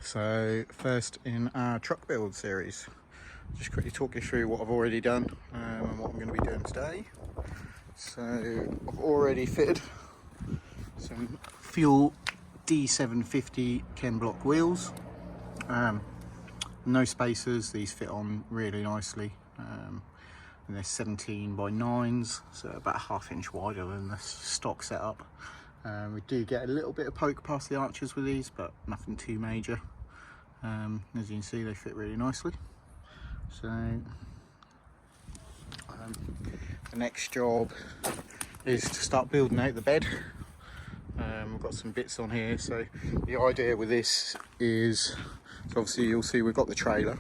So first in our truck build series, just quickly talk you through what I've already done and what I'm going to be doing today. So I've already fitted some Fuel D750 Chem block wheels. No spacers, these fit on really nicely. And they're 17 by 9s, so about a ½ inch wider than the stock setup. We do get a little bit of poke past the arches with these, but nothing too major. As you can see, they fit really nicely. So the next job is to start building out the bed. We've got some bits on here. So the idea with this is, so obviously you'll see we've got the trailer.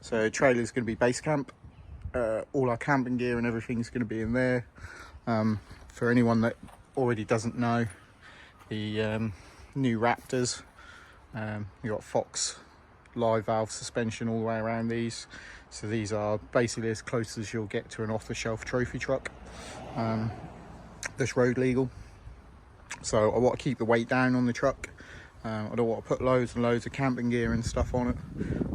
So trailer is going to be base camp. All our camping gear and everything is going to be in there. For anyone that already doesn't know, the new Raptors, you got Fox live valve suspension all the way around these. So these are basically as close as you'll get to an off-the-shelf trophy truck that's road legal. So I want to keep the weight down on the truck. I don't want to put loads and loads of camping gear and stuff on it.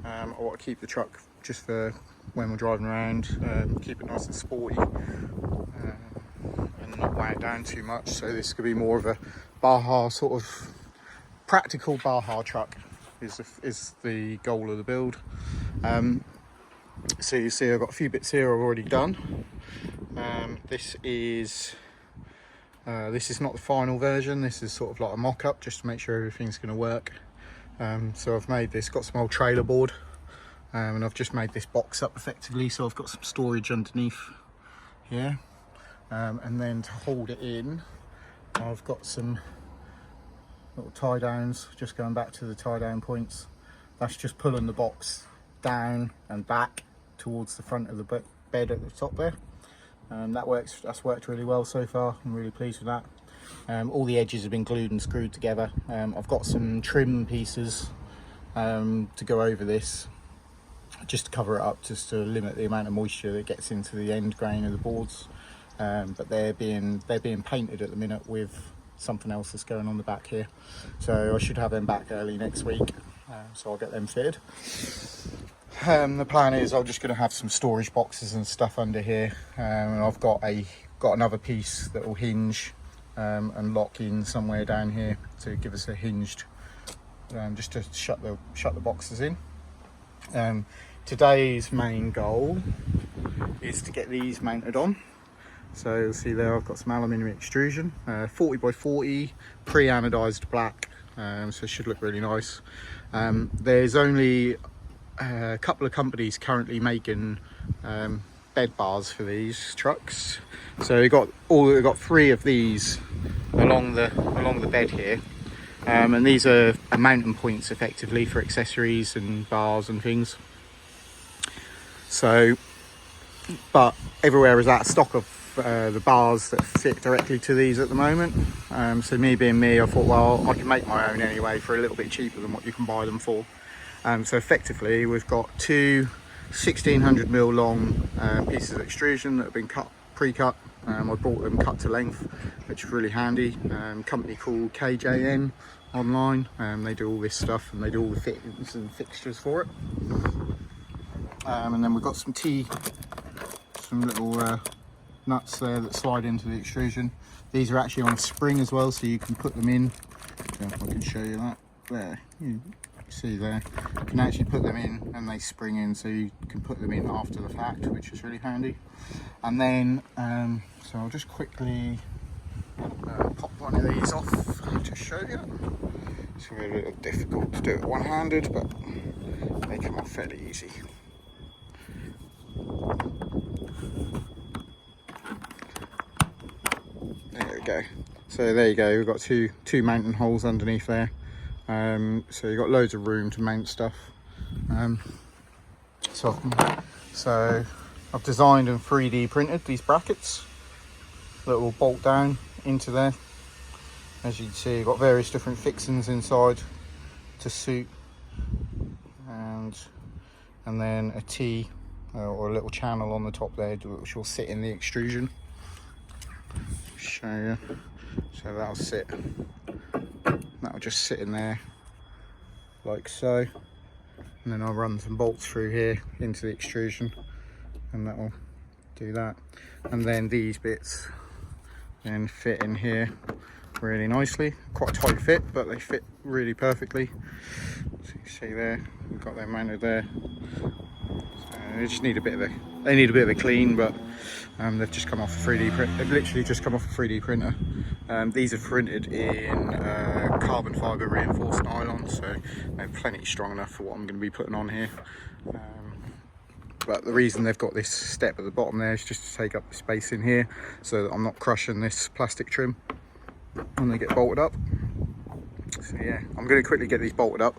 I want to keep the truck just for when we're driving around, keep it nice and sporty and not weigh it down too much. So this could be more of a Baja sort of practical Baja truck is the goal of the build. So you see I've got a few bits here I've already done. This is not the final version. This is sort of like a mock-up just to make sure everything's going to work. So I've made this, got some old trailer board, and I've just made this box up effectively, so I've got some storage underneath here, and then to hold it in I've got some little tie downs, just going back to the tie down points. That's just pulling the box down and back towards the front of the bed at the top there. That's worked really well so far. I'm really pleased with that. All the edges have been glued and screwed together. I've got some trim pieces to go over this, just to cover it up, just to limit the amount of moisture that gets into the end grain of the boards. But they're being painted at the minute with something else that's going on the back here, so I should have them back early next week, so I'll get them fitted. The plan is I'm just going to have some storage boxes and stuff under here, and I've got another piece that will hinge and lock in somewhere down here to give us a hinged, just to shut the boxes in. Today's main goal is to get these mounted on. So you'll see there I've got some aluminium extrusion, 40 by 40, pre-anodized black, so it should look really nice. There's only a couple of companies currently making bed bars for these trucks. So we've got 3 of these along the bed here, and these are mounting points effectively for accessories and bars and things. So, but everywhere is out of stock of the bars that fit directly to these at the moment. So me being me, I thought, well, I can make my own anyway for a little bit cheaper than what you can buy them for. So effectively we've got 2 1600mm long pieces of extrusion that have been pre-cut. I bought them cut to length, which is really handy. Company called KJN online, they do all this stuff and they do all the fittings and fixtures for it. And then we've got some little nuts there that slide into the extrusion. These are actually on a spring as well, so you can put them in. If I can show you that there, you see there, you can actually put them in and they spring in, so you can put them in after the fact, which is really handy. And then so I'll just quickly pop one of these off to show you. It's a little difficult to do it one-handed, but they come off fairly easy. There we go. So there you go, we've got two mounting holes underneath there. So you've got loads of room to mount stuff. So I've designed and 3D printed these brackets that will bolt down into there. As you can see, you've got various different fixings inside to suit, and then a T or a little channel on the top there which will sit in the extrusion. Show you. So that'll just sit in there like so, and then I'll run some bolts through here into the extrusion, and that will do that. And then these bits then fit in here really nicely. Quite a tight fit, but they fit really perfectly. So you see there, we've got them mounted there. So they just need a bit of a clean, but they've just come off a 3D print. They've literally just come off a 3D printer. These are printed in carbon fibre reinforced nylon, so they're plenty strong enough for what I'm going to be putting on here. But the reason they've got this step at the bottom there is just to take up the space in here, so that I'm not crushing this plastic trim when they get bolted up. So yeah, I'm going to quickly get these bolted up.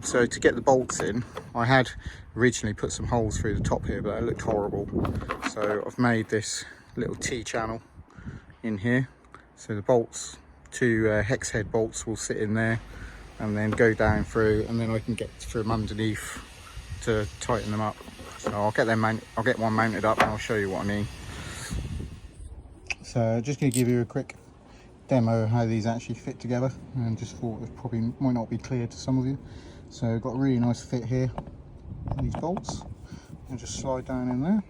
So to get the bolts in, I had originally put some holes through the top here, but they looked horrible. So I've made this little T-channel in here. So the bolts, two hex head bolts will sit in there and then go down through, and then I can get from underneath to tighten them up. So I'll get one mounted up and I'll show you what I mean. So just going to give you a quick demo of how these actually fit together, and just thought it probably might not be clear to some of you. So I've got a really nice fit here, these bolts, and just slide down in there,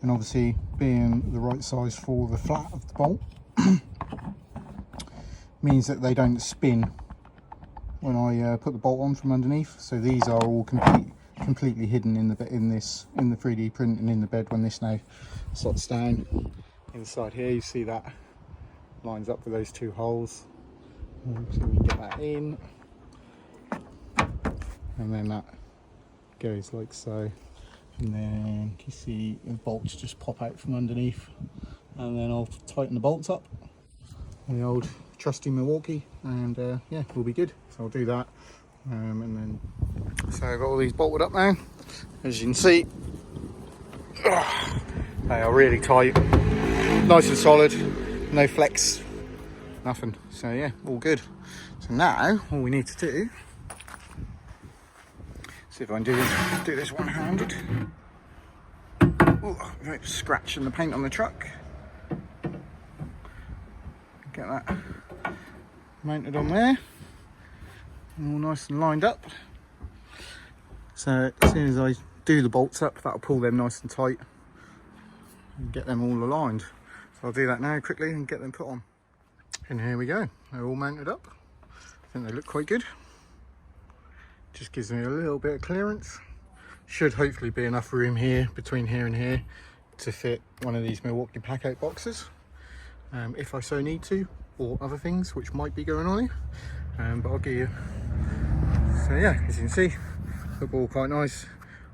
and obviously being the right size for the flat of the bolt means that they don't spin when I put the bolt on from underneath. So these are all completely hidden in the 3D print and in the bed when this now slots down. Inside here you see that lines up with those two holes, so we can get that in, and then that goes like so, and then you see the bolts just pop out from underneath, and then I'll tighten the bolts up in the old trusty Milwaukee, and yeah, we'll be good. So I'll do that, and then so I've got all these bolted up now. As you can see, they are really tight, nice and solid, no flex, nothing. So yeah, all good. So now all we need to do, see if I can do this one-handed. Right, scratching the paint on the truck. Get that mounted on there, all nice and lined up. So as soon as I do the bolts up, that'll pull them nice and tight and get them all aligned. So I'll do that now quickly and get them put on. And here we go, they're all mounted up. I think they look quite good. Just gives me a little bit of clearance. Should hopefully be enough room here, between here and here, to fit one of these Milwaukee pack-out boxes, if I so need to, or other things which might be going on here. But I'll give you. So yeah, as you can see, look all quite nice.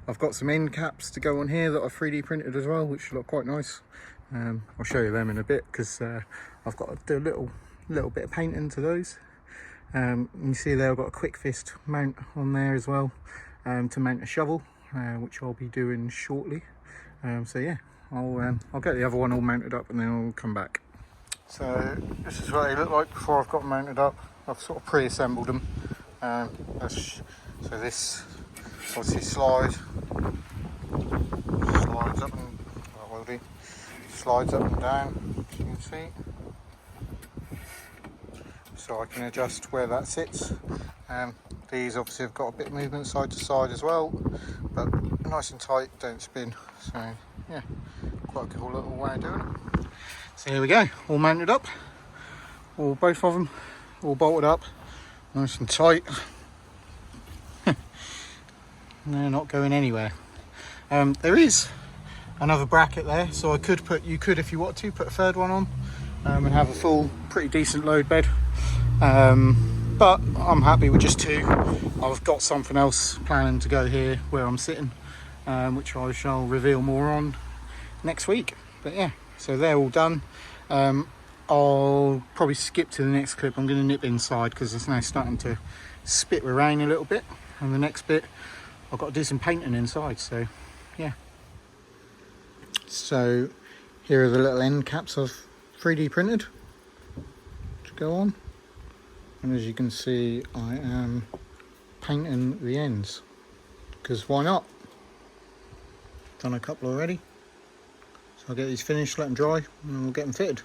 I've got some end caps to go on here that I've 3D printed as well, which look quite nice. I'll show you them in a bit, because I've got to do a little bit of painting to those. You see there I've got a quick fist mount on there as well, to mount a shovel, which I'll be doing shortly. So yeah, I'll get the other one all mounted up and then I'll come back. So this is what they look like before I've got them mounted up. I've sort of pre-assembled them. So this obviously slides up and slides up and down, as you can see. So I can adjust where that sits. These obviously have got a bit of movement side to side as well, but nice and tight, don't spin. So yeah, quite a cool little way of doing it. So here we go, all mounted up, both of them, all bolted up, nice and tight. They're not going anywhere. There is another bracket there, so you could if you want to put a third one on, and have a full, pretty decent load bed. But I'm happy with just two. I've got something else planning to go here where I'm sitting, which I shall reveal more on next week. But yeah, so they're all done. I'll probably skip to the next clip. I'm going to nip inside because it's now starting to spit with rain a little bit, and the next bit I've got to do some painting inside. So yeah, so here are the little end caps I've 3D printed to go on, and as you can see I am painting the ends, because why not? Done a couple already, so I'll get these finished, let them dry, and we'll get them fitted.